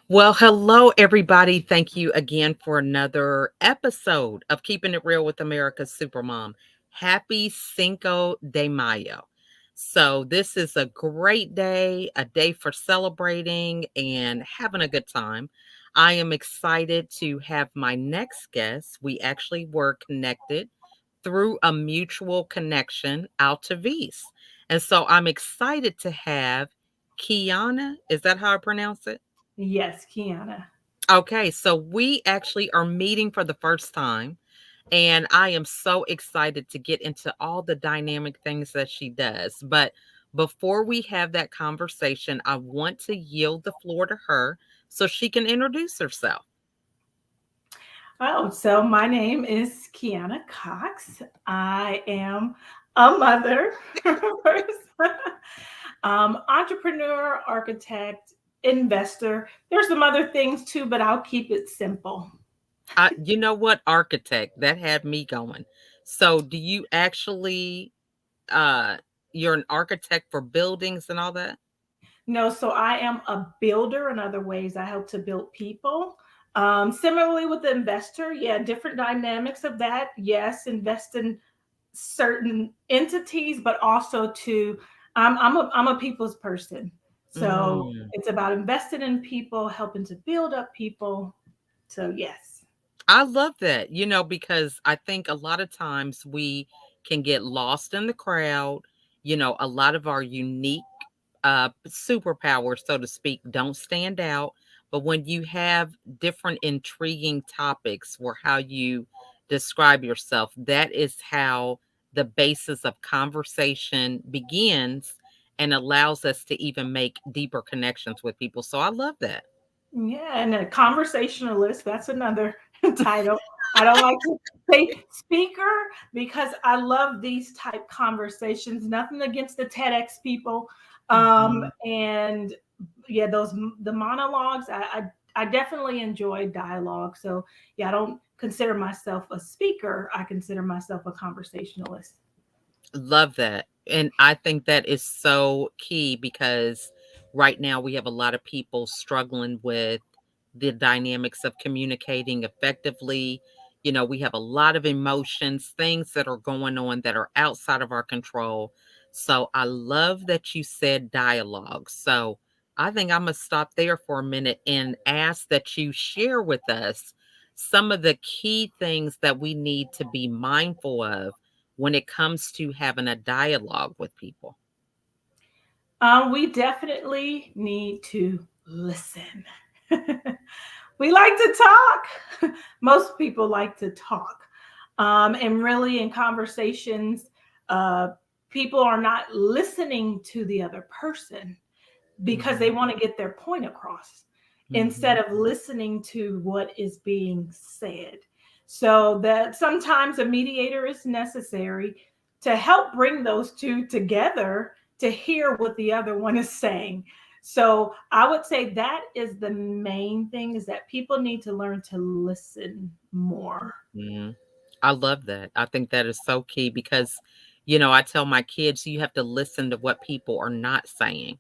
Well, hello, everybody. Thank you again for another episode of Keeping It Real with America's Supermom. Happy Cinco de Mayo. So, this is a great day, a day for celebrating and having a good time. I am excited to have my next guest. We actually were connected through a mutual connection out to Vise. And so, I'm excited to have Kiana. Is that how I pronounce it? Yes, Kiana. Okay, so we actually are meeting for the first time, and I am so excited to get into all the dynamic things that she does. But before we have that conversation, I want to yield the floor to her so she can introduce herself. Oh, so my name is Kiana Cox. I am a mother, entrepreneur, architect, investor. There's some other things too, but I'll keep it simple. You know what? Architect, that had me going. So, do you actually, uh, you're an architect for buildings and all that? No, so I am a builder. In other ways, I help to build people. Similarly with the investor, yeah, different dynamics of that. Yes, invest in certain entities, but also to I'm a people's person. So Mm. it's about investing in people, helping to build up people. So yes. I love that, because I think a lot of times we can get lost in the crowd. A lot of our unique superpowers, so to speak, don't stand out. But when you have different intriguing topics or how you describe yourself, that is how the basis of conversation begins and allows us to even make deeper connections with people. So I love that. Yeah, and a conversationalist, that's another title. I don't like to say speaker because I love these type conversations. Nothing against the TEDx people. Mhm. And yeah, the monologues, I definitely enjoy dialogue. So yeah, I don't consider myself a speaker. I consider myself a conversationalist. Love that. And I think that is so key because right now we have a lot of people struggling with the dynamics of communicating effectively. We have a lot of emotions, things that are going on that are outside of our control. So I love that you said dialogue. So I think I'm going to stop there for a minute and ask that you share with us some of the key things that we need to be mindful of when it comes to having a dialogue with people. We definitely need to listen. We like to talk. Most people like to talk. And really, in conversations, uh, people are not listening to the other person because they Mhm, want to get their point across instead mhm. of listening to what is being said. So that sometimes a mediator is necessary to help bring those two together to hear what the other one is saying. So I would say that is the main thing, is that people need to learn to listen more. Mhm. I love that. I think that is so key because, I tell my kids, you have to listen to what people are not saying.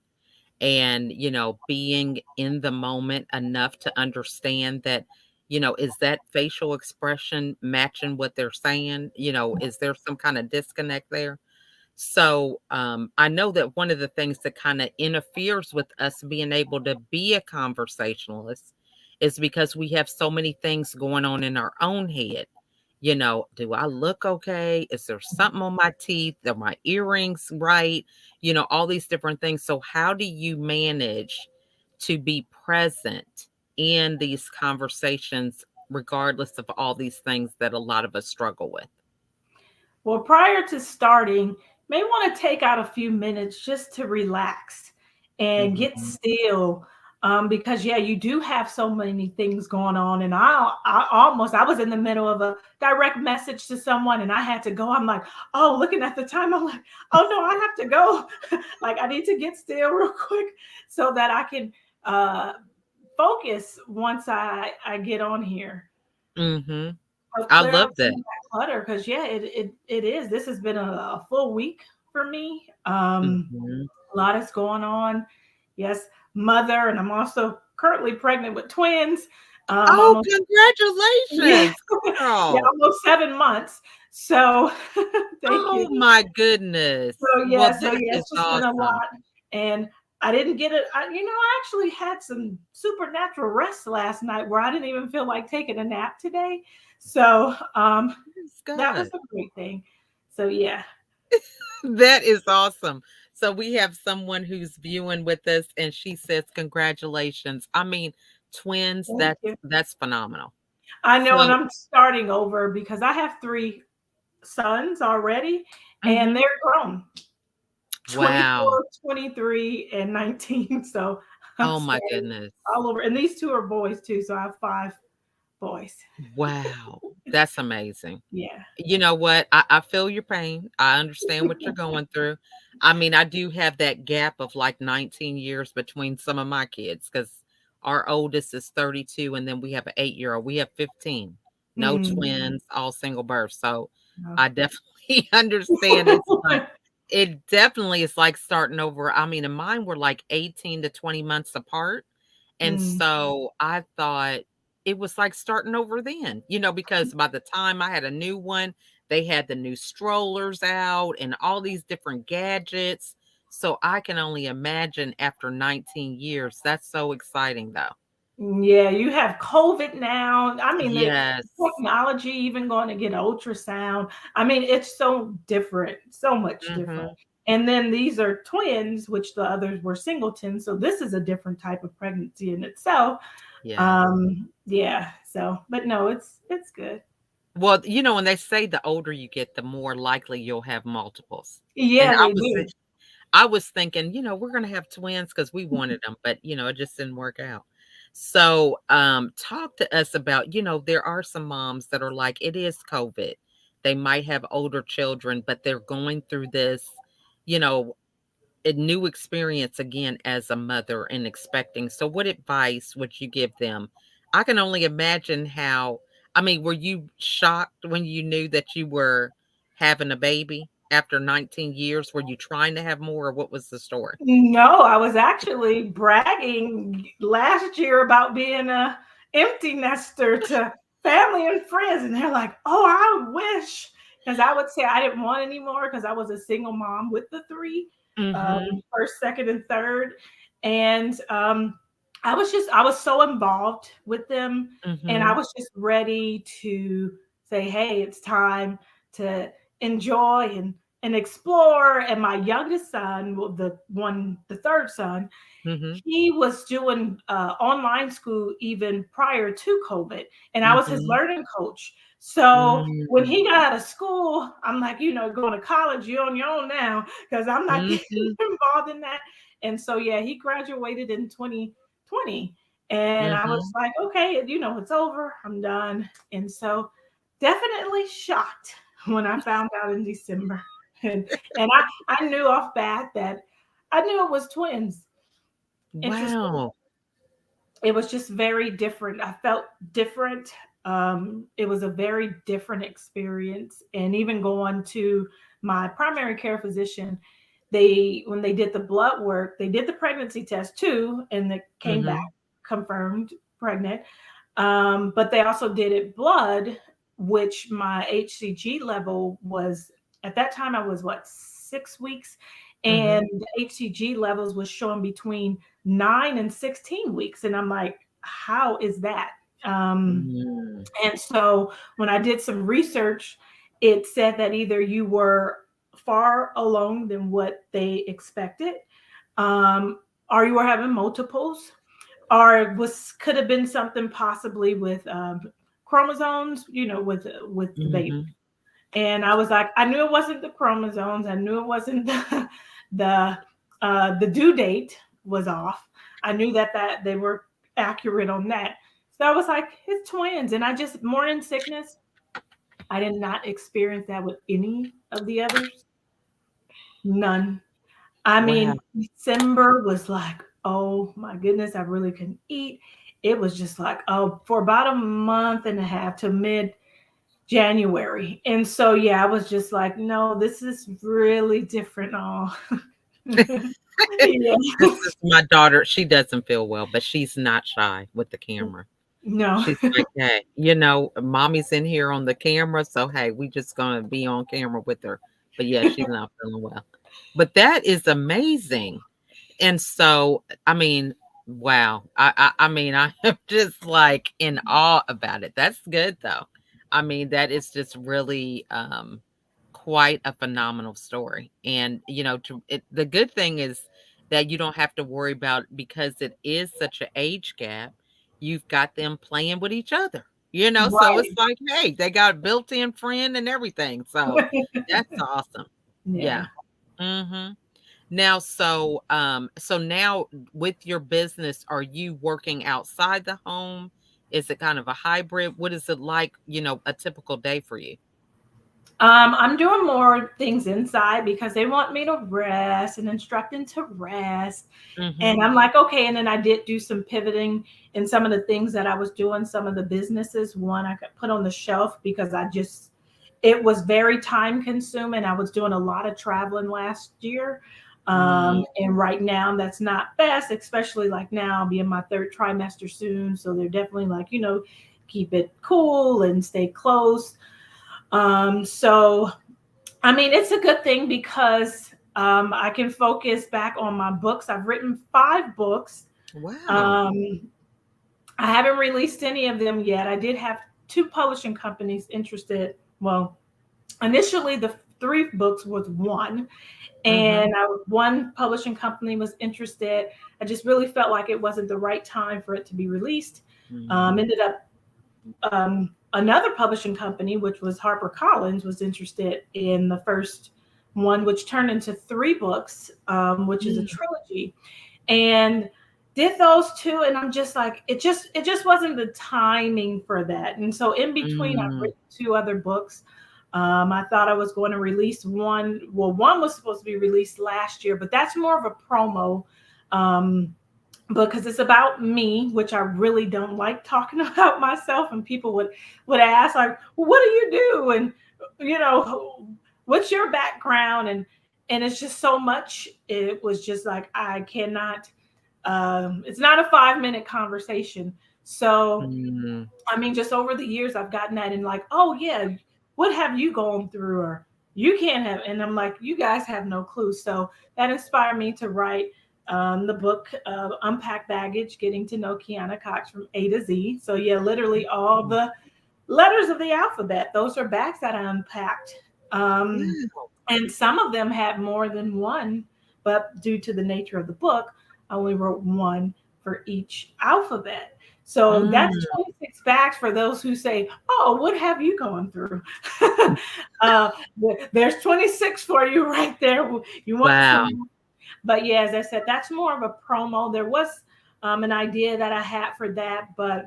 And, being in the moment enough to understand that, is that facial expression matching what they're saying? Is there some kind of disconnect there? So I know that one of the things that kind of interferes with us being able to be a conversationalist is because we have so many things going on in our own head. Do I look okay? Is there something on my teeth? Are my earrings right? All these different things. So, how do you manage to be present in these conversations, regardless of all these things that a lot of us struggle with? Well, prior to starting, may want to take out a few minutes just to relax and get Mhm. still. Because yeah, you do have so many things going on, and I was in the middle of a direct message to someone, and I had to go. I'm like, oh, looking at the time, I'm like, oh no, I have to go. Like I need to get still real quick so that I can uh, focus once I get on here. Mhm. So I clear love out some that. of that clutter because yeah, it is. This has been a full week for me. Mhm. A lot is going on. Yes, mother, and I'm also currently pregnant with twins. Oh, Almost, yeah, congratulations, yeah, girl. almost 7 months. So thank you. Oh my goodness. Well, So that yeah, is it's just been a awesome. lot, and I didn't get it. I actually had some supernatural rest last night where I didn't even feel like taking a nap today. So That's that was good. a great thing. So yeah, That is awesome. So we have someone who's viewing with us and she says congratulations. I mean, twins, thank that's you. that's phenomenal. I know, and So, I'm starting over because I have three sons already, and mhm. they're grown. Wow. 24, 23, and 19. So I'm Oh my starting goodness. all over. And these two are boys too. So I have five boys. Wow. That's amazing. Yeah. You know what? I feel your pain. I understand what you're going through. I mean, I do have that gap of like 19 years between some of my kids because our oldest is 32 and then we have an 8-year-old. We have 15. No Mm. twins, all single births. So No. I definitely understand it's like it definitely is like starting over. I mean, and mine were like 18 to 20 months apart. And Mm. so I thought it was like starting over then, because by the time I had a new one, they had the new strollers out and all these different gadgets. So I can only imagine after 19 years. That's so exciting though. Yeah, you have COVID now. I mean, the Yes. technology, even going to get ultrasound. I mean, it's so different, so much different. Mhm. And then these are twins, which the others were singletons. So this is a different type of pregnancy in itself. Yes. Yeah. So, but no, it's good. Well, when they say the older you get, the more likely you'll have multiples. And Yeah, I they was do. I was thinking, we're gonna have twins because we wanted them, but it just didn't work out. So, talk to us about, there are some moms that are like, it is COVID. They might have older children, but they're going through this, you know, a new experience again as a mother and expecting. So, what advice would you give them? I can only imagine how. I mean, were you shocked when you knew that you were having a baby after 19 years? Were you trying to have more, or what was the story? No, I was actually bragging last year about being a empty nester to family and friends, and they're like, "Oh, I wish," because I would say I didn't want any more because I was a single mom with the three, Mhm. first, second, and third, and I was so involved with them, and I Mhm. was just ready to say, "Hey, it's time to enjoy and explore." And my youngest son, well, the third son, Mhm. he was doing online school even prior to COVID, and I was his Mhm. learning coach. So when Mm. he got out of school, I'm like, going to college, you're on your own now because I'm not getting Mhm. involved in that. And so, yeah, he graduated in 2020. And I was Mhm. like, okay, it's over. I'm done. And so, definitely shocked when I found out in December. And I knew off bat that I knew it was twins. Interesting. Wow. It was just very different. I felt different. It was a very different experience. And even going to my primary care physician, when they did the blood work, they did the pregnancy test too, and it came back Mhm. confirmed pregnant. But they also did it blood, which my HCG level was at that time. I was what, 6 weeks, Mhm. and the HCG levels was showing between 9 and 16 weeks, and I'm like, how is that? Um, Mm. and so when I did some research, it said that either you were far along than what they expected, um, or you were having multiples, or it was could have been something possibly with chromosomes, with the baby. Mhm. And I was like, I knew it wasn't the chromosomes. I knew it wasn't the the due date was off. I knew that they were accurate on that. So I was like, it's twins, and I just morning sickness. I did not experience that with any of the others. None. I Wow. mean, December was like, oh my goodness, I really couldn't eat. It was just like, oh, for about a month and a half to mid January. And so, yeah, I was just like, no, this is really different. All. Yeah. This is my daughter. She doesn't feel well, but she's not shy with the camera. No. She's like, "Hey, mommy's in here on the camera, so, hey, we just gonna be on camera with her." But, yeah, she's not feeling well. But that is amazing. And so, I mean, wow. I mean, I am just, like, in awe about it. That's good, though. I mean, that is just really, quite a phenomenal story. And, the good thing is that you don't have to worry about because it is such an age gap, you've got them playing with each other, so it's Right. like, hey, they got a built-in friend and everything. So that's awesome. Yeah. Yeah. Mhm. Now, so now with your business, are you working outside the home? Is it kind of a hybrid? What is it like, a typical day for you? I'm doing more things inside because they want me to rest and instructing to rest. And Mhm. I'm like, okay. And then I did do some pivoting in some of the things that I was doing, some of the businesses. One I could put on the shelf because it was very time consuming. I was doing a lot of traveling last year. Mm. And right now that's not best, especially like now I'll be in my third trimester soon. So they're definitely like, keep it cool and stay close. So I mean, it's a good thing because I can focus back on my books. I've written 5 books. Wow. Um, I haven't released any of them yet. I did have 2 publishing companies interested. Well, initially the 3 books was one, Mhm. and one publishing company was interested. I just really felt like it wasn't the right time for it to be released. Mm. Ended up another publishing company, which was HarperCollins, was interested in the first one, which turned into 3 books, which is a Mm. trilogy, and did those two. And I'm just like, it just wasn't the timing for that. And so in between, I've Mm. written 2 other books. I thought I was going to release one. Well, one was supposed to be released last year, but that's more of a promo. Um, because it's about me, which I really don't like talking about myself. And people would ask like, well, what do you do? And what's your background? And it's just so much. It was just like I cannot. It's not a 5-minute conversation. So Mm. I mean, just over the years, I've gotten that and like, oh yeah, what have you gone through? Or you can't have, and I'm like, you guys have no clue. So that inspired me to write the book, Unpacked Baggage, Getting to Know Kiana Cox from A to Z. So yeah, literally all Mm. the letters of the alphabet. Those are bags that I unpacked. Wow. And some of them had more than one, but due to the nature of the book, I only wrote one for each alphabet. So that's Mm. 26 facts for those who say, oh, what have you gone through? uh, there's 26 for you right there. You want Wow. some? But yeah, as I said, that's more of a promo. There was an idea that I had for that, but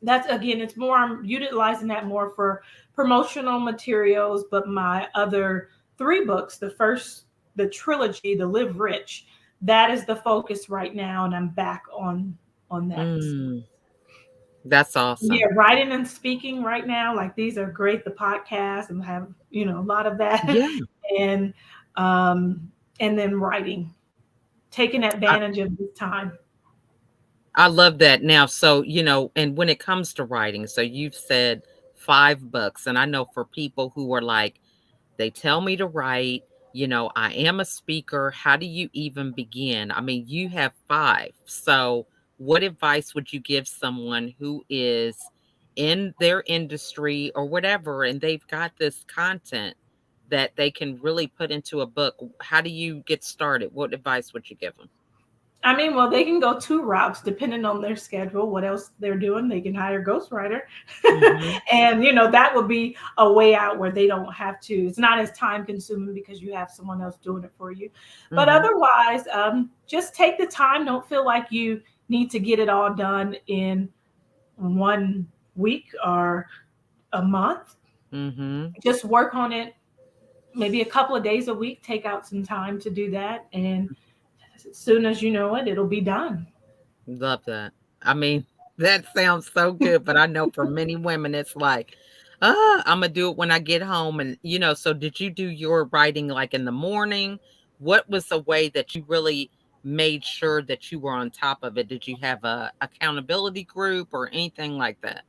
that's again, it's more, I'm utilizing that more for promotional materials. But my other 3 books, the trilogy, the Live Rich, that is the focus right now, and I'm back on that. Mm. That's Yeah, awesome. writing and speaking right now, like these are great. The podcast and have a lot of that, Yeah. and um, and then writing, taking advantage of this time. I love that. Now, so, and when it comes to writing, so you've said 5 books, and I know for people who are like, they tell me to write, I am a speaker. How do you even begin? I mean, you have 5. So, what advice would you give someone who is in their industry or whatever, and they've got this content that they can really put into a book? How do you get started? What advice would you give them? I mean, well, they can go 2 routes depending on their schedule, what else they're doing. They can hire a ghostwriter. Mhm. And, that would be a way out where they don't have to, it's not as time consuming because you have someone else doing it for you. But Mhm. otherwise, just take the time. Don't feel like you need to get it all done in one week or a month. Mhm. Just work on it maybe a couple of days a week, take out some time to do that. And as soon as you know it, it'll be done. Love that. I mean, that sounds so good, but I know for many women, it's like, Imma do it when I get home." And, so did you do your writing, like, in the morning what was the way that you really made sure that you were on top of it? Did you have a accountability group or anything like that?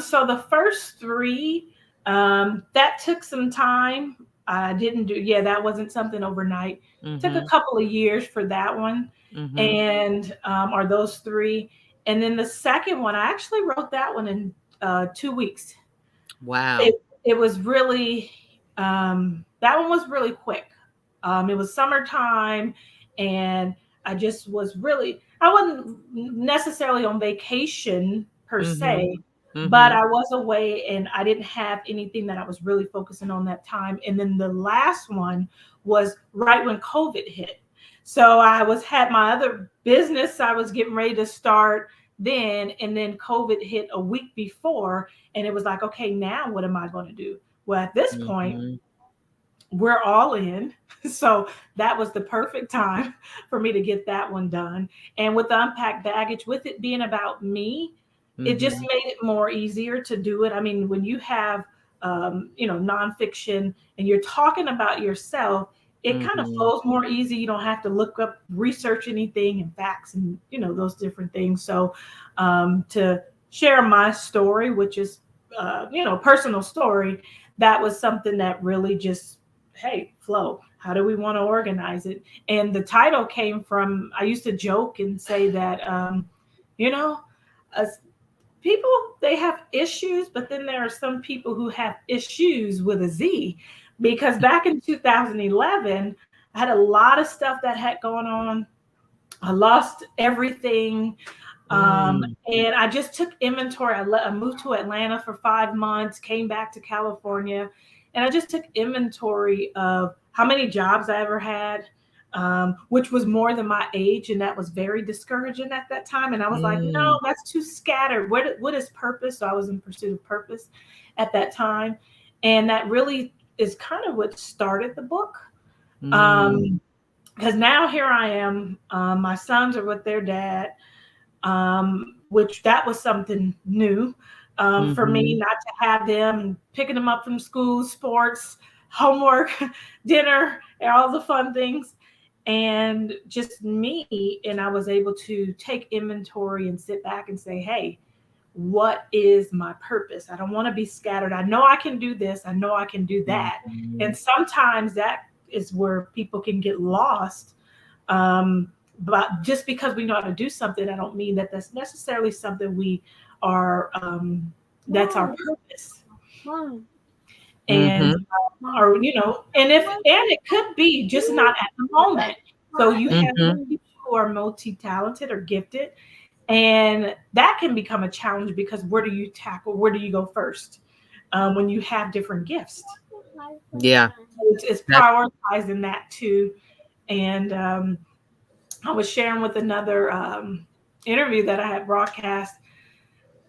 So the first three, that took some time. I didn't do, yeah, that wasn't something overnight. Took a Mhm. couple of years for that one, Mhm. and or those three. And then the second one, I actually wrote that one in 2 weeks. Wow. It was really that one was really quick. It was summertime, and I just was really I wasn't necessarily on vacation per Mhm. se, but Mhm. I was away and I didn't have anything that I was really focusing on that time. And then the last one was right when COVID hit. So I was had my other business I was getting ready to start then, and then COVID hit a week before, and it was like, okay, now what am I going to do? Well, at this point, Mhm. we're all in. So that was the perfect time for me to get that one done. And with the unpacked baggage, with it being about me, it just Mhm. made it more easier to do it. I mean, when you have, nonfiction and you're talking about yourself, it kind of Mhm. flows more easy. You don't have to look up, research anything and facts and, those different things. So to share my story, which is, personal story, that was something that really just, hey, flow. How do we want to organize it? And the title came from, I used to joke and say that, you know, uh, people, they have issues, but then there are some people who have issues with a Z. Because back in 2011, I had a lot of stuff that had gone on. I lost everything. Mm. And I just took inventory. I moved to Atlanta for 5 months, came back to California, and I just took inventory of how many jobs I ever had, which was more than my age, and that was very discouraging at that time. And I was like, Mm. no, that's too scattered. What is purpose? So I was in pursuit of purpose at that time, and that really is kind of what started the book. Mm. Um, because now here I am. My sons are with their dad, which that was something new for me, Mhm. not to have them picking them up from school, sports, homework, dinner, and all the fun things. And just me, and I was able to take inventory and sit back and say, hey, what is my purpose? I don't want to be scattered. I know I can do this. I know I can do that. And Mhm. sometimes that is where people can get lost. But just because we know how to do something, I don't mean that that's necessarily something we are, that's our purpose. And, Mhm. or, and it could be just not at the moment. So you have some Mhm. people who are multi-talented or gifted, and that can become a challenge because where do you tackle, where do you go first when you have different gifts? Yeah. It's That's prioritizing that too. And I was sharing with another interview that I had broadcast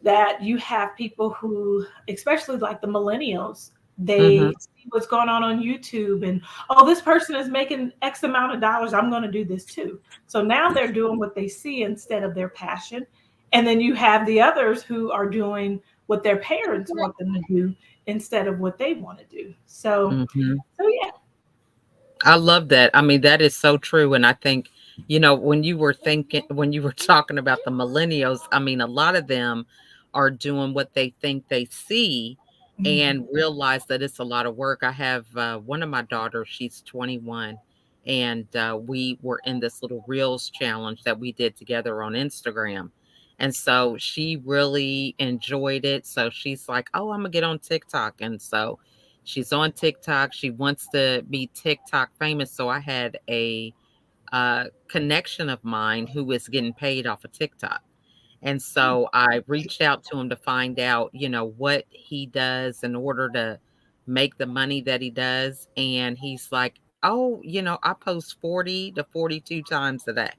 that you have people who, especially like the millennials, mhm. they see what's going on YouTube, and oh, this person is making X amount of dollars. I'm going to do this too. So now they're doing what they see instead of their passion. And then you have the others who are doing what their parents want them to do instead of what they want to do. Mhm. So yeah. I love that. I mean, that is so true. And I think, when you were thinking, when you were talking about the millennials, I mean, a lot of them are doing what they think they see and Mhm. realize that it's a lot of work. I have one of my daughters, she's 21, and we were in this little Reels challenge that we did together on Instagram. And so she really enjoyed it. So she's like, oh, I'm going to get on TikTok. And so she's on TikTok. She wants to be TikTok famous. So I had a connection of mine who is getting paid off of TikTok. And so I reached out to him to find out, what he does in order to make the money that he does. And he's like, oh, I post 40 to 42 times a day.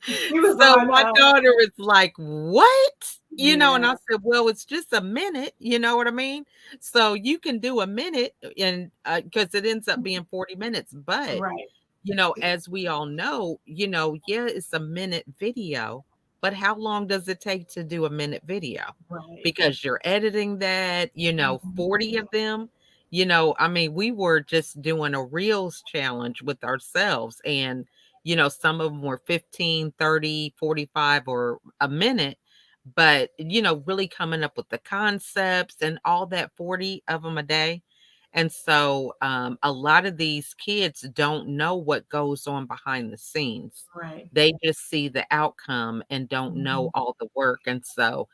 He was So on. my daughter was like, "What?" And Yeah, I said, "Well, it's just a minute." You know what I mean? So you can do a minute, and because it ends up being 40 minutes. But right, as we all know, yeah, it's a minute video, but how long does it take to do a minute video? right. Because you're editing that, Mhm. 40 of them. I mean, we were just doing a reels challenge with ourselves. And, some of them were 15, 30, 45, or a minute. But, really coming up with the concepts and all that, 40 of them a day. And so a lot of these kids don't know what goes on behind the scenes. Right. They just see the outcome and don't know Mhm. all the work. And so,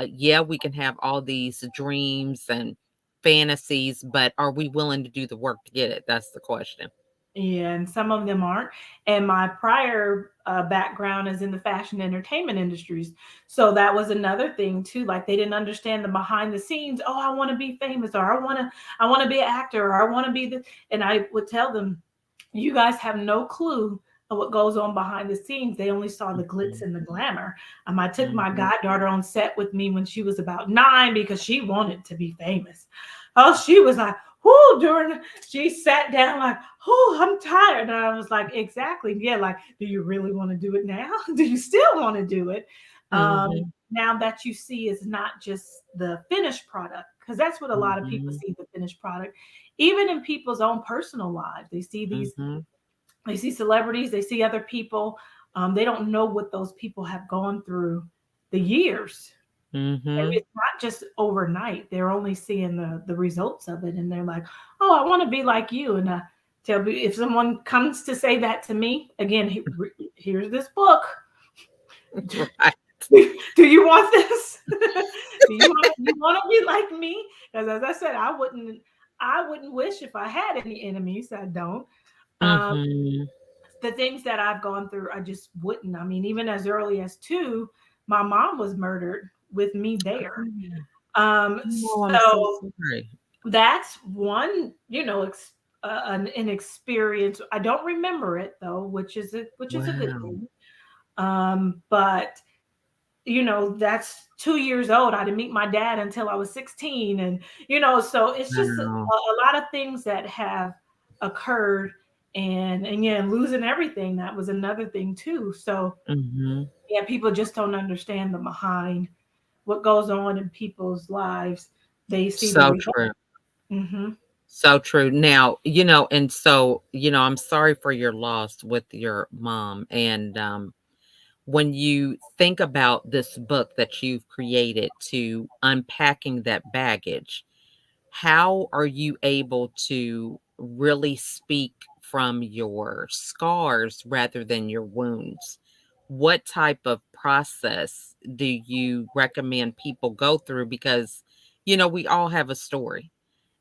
yeah, we can have all these dreams and fantasies, but are we willing to do the work to get it? That's the question. Yeah, and some of them aren't. And my prior background is in the fashion entertainment industries, so that was another thing too. Like they didn't understand the behind the scenes. Oh, I want to be famous, or I want to be an actor, or I want to be the. And I would tell them, you guys have no clue of what goes on behind the scenes. They only saw the glitz Mhm, and the glamour. I took my mhm. goddaughter on set with me when she was about 9 because she wanted to be famous. Oh, she was like, whoo, she sat down like, oh, I'm tired. And I was like, exactly. Yeah, like, do you really want to do it now? Do you still want to do it? Mhm, Now that you see is not just the finished product, because that's what a lot of people mhm, see, the finished product. Even in people's own personal lives, mhm, they see celebrities, they see other people. They don't know what those people have gone through the years. And mhm. it's not just overnight. They're only seeing the results of it, and they're like, "Oh, I want to be like you." And tell me if someone comes to say that to me again. Here's this book. Right. Do you want this? Do you want to be like me? Because as I said, I wouldn't wish if I had any enemies. I don't. Um, Mhm. the things that I've gone through, I just wouldn't. I mean, even as early as 2, my mom was murdered with me there. Oh, I'm so So sorry. that's one, an experience. I don't remember it though, which is a good Wow. thing. But that's 2 years old. I didn't meet my dad until I was 16, and so it's just Wow. a lot of things that have occurred, and yeah, losing everything, that was another thing too. So Mhm. yeah, people just don't understand the behind what goes on in people's lives. They see the So result. true. Hmm. So true. Now, and so, I'm sorry for your loss with your mom. And when you think about this book that you've created to unpacking that baggage, how are you able to really speak from your scars rather than your wounds? What type of process do you recommend people go through? Because, we all have a story.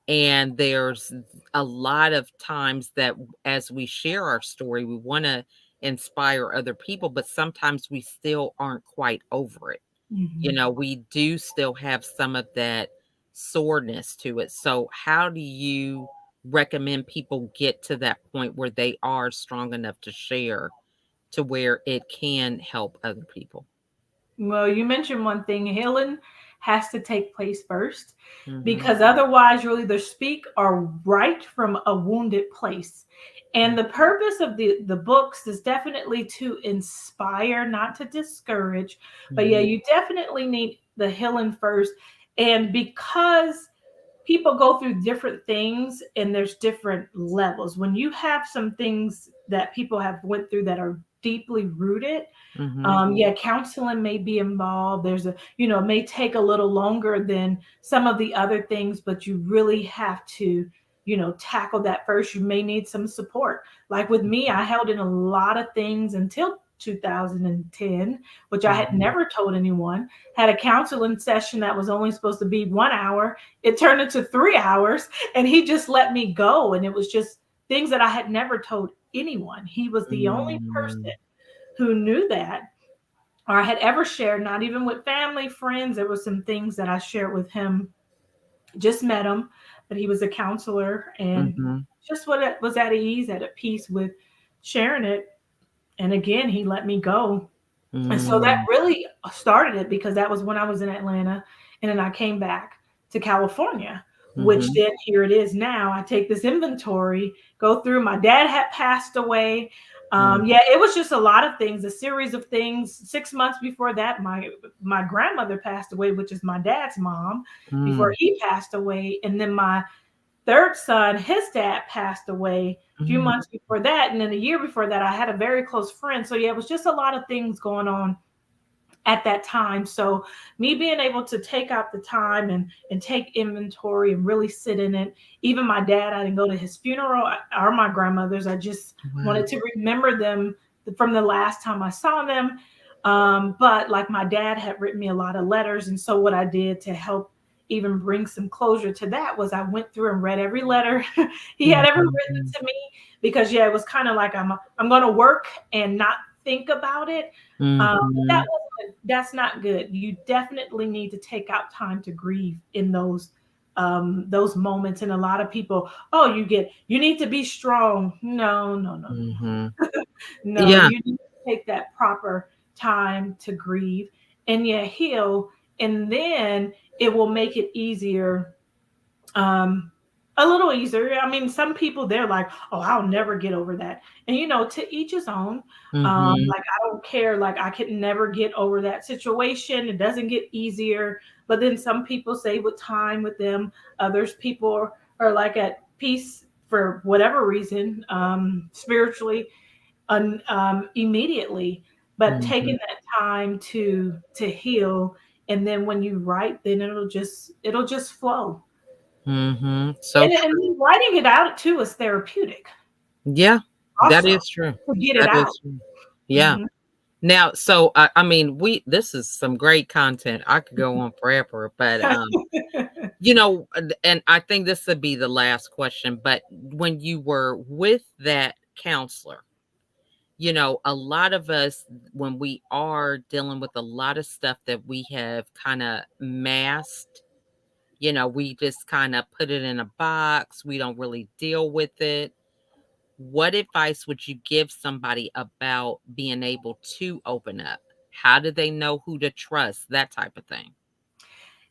And there's a lot of times that as we share our story, we want to inspire other people, but sometimes we still aren't quite over it. Hmm. We do still have some of that soreness to it. So, how do you recommend people get to that point where they are strong enough to share to where it can help other people? Well, you mentioned one thing, healing has to take place first, Mhm. because otherwise you'll either speak or write from a wounded place. And the purpose of the books is definitely to inspire, not to discourage. But yeah, Mhm. you definitely need the healing first. And because people go through different things and there's different levels, when you have some things that people have went through that are deeply rooted, Mhm. yeah, counseling may be involved. It may take a little longer than some of the other things, but you really have to, tackle that first. You may need some support. Like with me, I held in a lot of things until 2010, which I had Mhm. never told anyone. Had a counseling session that was only supposed to be 1 hour. It turned into 3 hours, and he just let me go. And it was just things that I had never told anyone. He was the only person Mm. who knew that, or I had ever shared, not even with family, friends. There were some things that I shared with him, just met him, but he was a counselor, and Mhm. just what it was at ease, at a peace with sharing it. And again, he let me go. And so that Mm. really started it, because that was when I was in Atlanta. And then I came back to California, which Mhm. then here it is now. I take this inventory, go through. My dad had passed away. Mm. Yeah, it was just a lot of things, a series of things. 6 months before that, my grandmother passed away, which is my dad's mom, before Mm. he passed away. And then my third son, his dad passed away a few Mm, months before that. And then a year before that, I had a very close friend. So yeah, it was just a lot of things going on at that time. So me being able to take out the time and take inventory and really sit in it. Even my dad, I didn't go to his funeral or my grandmother's. I just wow. wanted to remember them from the last time I saw them. But like my dad had written me a lot of letters, and so what I did to help even bring some closure to that was I went through and read every letter he had ever written Mhm, to me, because yeah, it was kind of like I'm going to work and not think about it. But mhm, that's not good. You definitely need to take out time to grieve in those moments. And a lot of people, oh, you need to be strong. No, no, no, no, mhm. no. Yeah. You need to take that proper time to grieve and yeah, heal, and then it will make it easier, um a little easier. I mean, some people, they're like, oh, I'll never get over that. And to each his own. Mhm, Like, I don't care, like I could never get over that situation. It doesn't get easier. But then some people say with time with them, others people are like at peace for whatever reason, spiritually, immediately. But taking mhm, that time to heal, and then when you write, then it'll just flow. mhm. So And writing it out too is therapeutic yeah, that also, is true. to get it That out. is true. Yeah. Mhm. Now, so I mean, we this is some great content. I could go on forever, but and I think this would be the last question. But when you were with that counselor, a lot of us, when we are dealing with a lot of stuff that we have kind of masked, we just kind of put it in a box. We don't really deal with it. What advice would you give somebody about being able to open up? How do they know who to trust? That type of thing.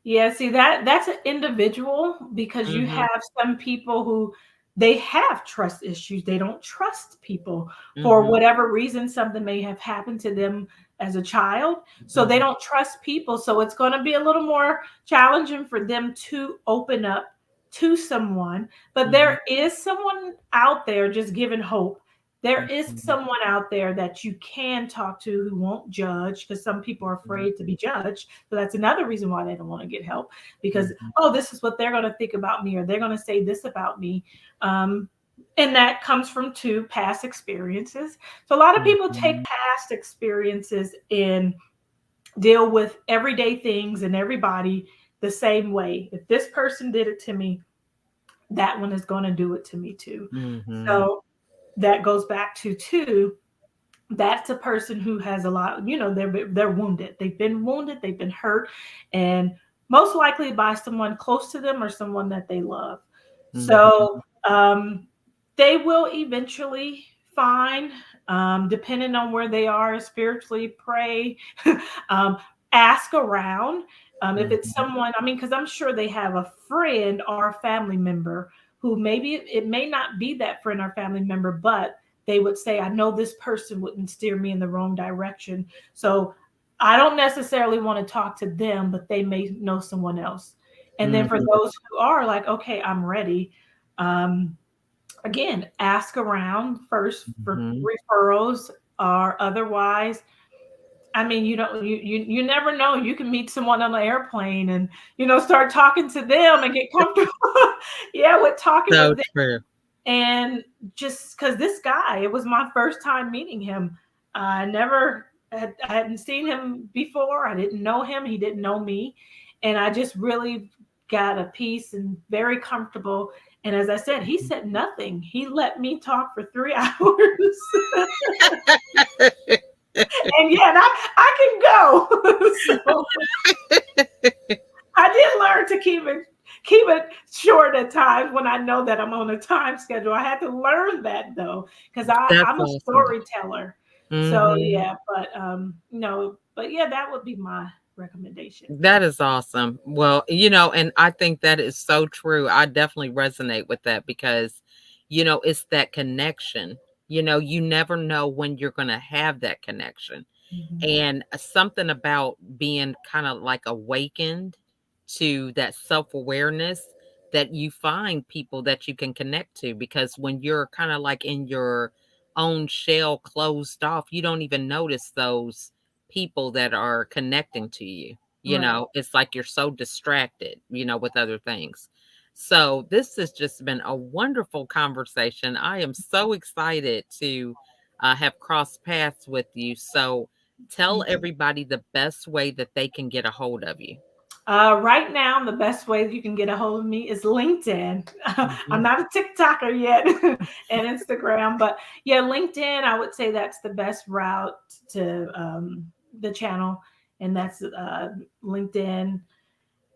Yeah, see, that's an individual, because you Mhm, have some people who they have trust issues. They don't trust people for mhm, whatever reason. Something may have happened to them as a child, so they mhm, don't trust people. So it's going to be a little more challenging for them to open up to someone. But mhm, there is someone out there, just giving hope. There is mhm, someone out there that you can talk to who won't judge, because some people are mhm, afraid to be judged. So that's another reason why they don't want to get help, because, mhm, oh, this is what they're going to think about me, or they're going to say this about me. Um, and that comes from two past experiences. So a lot of people take mhm, past experiences and deal with everyday things and everybody the same way. If this person did it to me, that one is going to do it to me too. mhm, So that goes back to two, that's a person who has a lot, they're wounded. They've been wounded, they've been hurt, and most likely by someone close to them or someone that they love. So mhm, they will eventually find, depending on where they are spiritually, pray, um, ask around. If it's mhm, someone, I mean, because I'm sure they have a friend or a family member who, maybe it may not be that friend or family member, but they would say, I know this person wouldn't steer me in the wrong direction. So I don't necessarily want to talk to them, but they may know someone else. And then for mhm, those who are like, okay, I'm ready. Um, Again, ask around first for mhm. referrals or otherwise. I mean, you never know. You can meet someone on the airplane and start talking to them and get comfortable. Yeah, with talking So with them. true. And just because this guy, it was my first time meeting him. I hadn't seen him before. I didn't know him. He didn't know me. And I just really got a peace and very comfortable. And as I said, he said nothing. He let me talk for 3 hours. And yeah, and I can go. So I did learn to keep it short at times when I know that I'm on a time schedule. I had to learn that though, because That's I'm a awesome. storyteller. So Mhm. yeah, but no, but yeah, that would be my recommendation. That is awesome. Well, and I think that is so true. I definitely resonate with that because, it's that connection. You never know when you're going to have that connection. Mhm. And something about being kind of like awakened to that self awareness that you find people that you can connect to, because when you're kind of like in your own shell closed off, you don't even notice those people that are connecting to you. You Right. know, it's like you're so distracted, with other things. So this has just been a wonderful conversation. I am so excited to have crossed paths with you. So tell Me too. everybody the best way that they can get a hold of you. Right now, the best way that you can get a hold of me is LinkedIn. I'm Mhm. not a TikToker yet and Instagram, but yeah, LinkedIn, I would say that's the best route to the channel. And that's LinkedIn,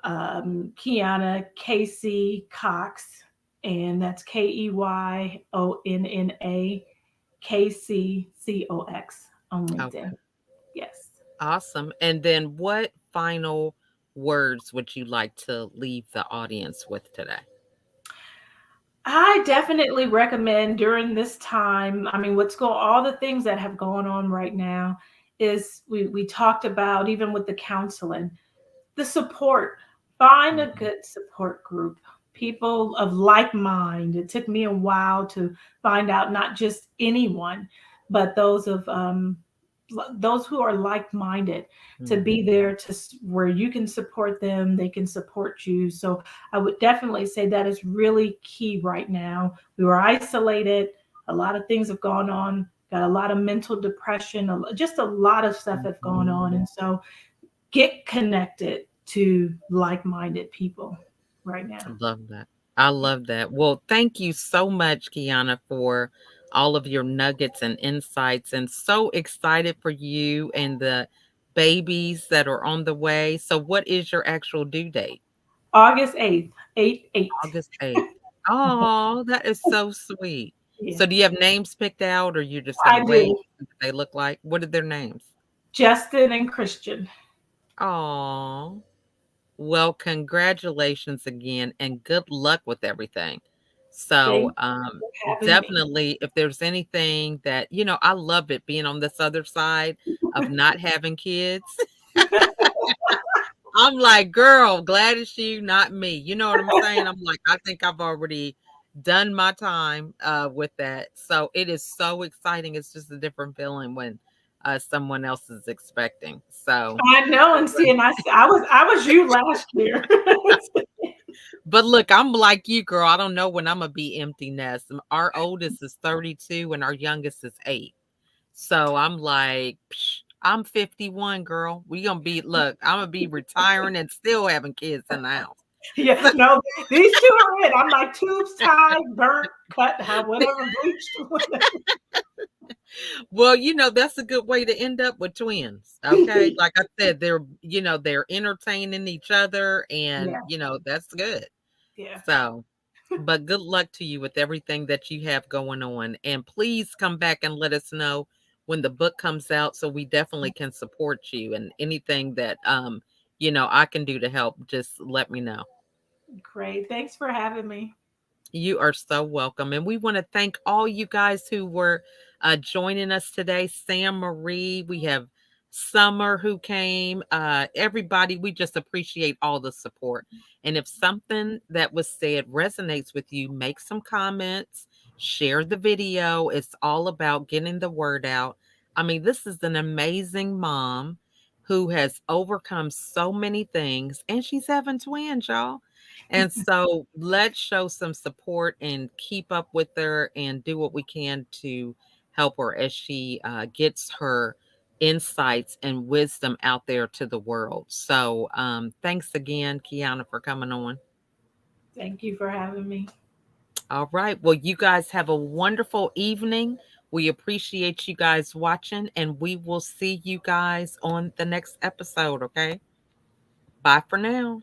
Kiana KC Cox, and that's KeYonnaKCCox on Okay. LinkedIn. Yes. Awesome. And then what final words would you like to leave the audience with today? I definitely recommend during this time. I mean, all the things that have gone on right now is we talked about even with the counseling, the support. Find a Mhm. good support group, people of like mind. It took me a while to find out not just anyone, but those who are like minded, to be Mhm. there where you can support them, they can support you. So I would definitely say that is really key right now. We were isolated. A lot of things have gone on. Got a lot of mental depression. Just a lot of stuff have gone Mhm. on, and so get connected to like-minded people right now. Love that. I love that. Well, thank you so much, Kiana, for all of your nuggets and insights, and so excited for you and the babies that are on the way. So what is your actual due date? August 8th, 8/8. August 8th. Oh, that is so sweet. Yeah, So do you have names picked out, or you're just gonna I wait do. and see what they look like? What are their names? Justin and Christian. Oh. Well, congratulations again and good luck with everything. So, Thank you for having me. definitely if there's anything that, I love it being on this other side of not having kids. I'm like, "Girl, glad it's you, not me." You know what I'm saying? I'm like, I think I've already done my time, with that. So it is so exciting. It's just a different feeling when, someone else is expecting. So, I know, and see, and I was you last year. but look, I'm like you, girl. I don't know when Imma be empty nest. Our oldest is 32 and our youngest is 8. So I'm like, "Psh, I'm 51, girl. We gonna be look, Imma be retiring and still having kids in the house." Yeah, no, these two are it. I'm like tubes tied, burnt, cut, how whatever, bleached. Whatever. Well, that's a good way to end up with twins, okay? Like I said, they're entertaining each other and, Yeah, that's good. yeah. So, but good luck to you with everything that you have going on, and please come back and let us know when the book comes out so we definitely can support you, and anything that, I can do to help, just let me know. Great. Thanks for having me. You are so welcome. And we want to thank all you guys who were joining us today. Sam Marie, we have Summer who came. Everybody, we just appreciate all the support. And if something that was said resonates with you, make some comments, share the video. It's all about getting the word out. I mean, this is an amazing mom who has overcome so many things, and she's having twins, y'all. And so let's show some support and keep up with her and do what we can to help her as she gets her insights and wisdom out there to the world. So thanks again, Kiana, for coming on. Thank you for having me. All right. Well, you guys have a wonderful evening. We appreciate you guys watching, and we will see you guys on the next episode. Okay. Bye for now.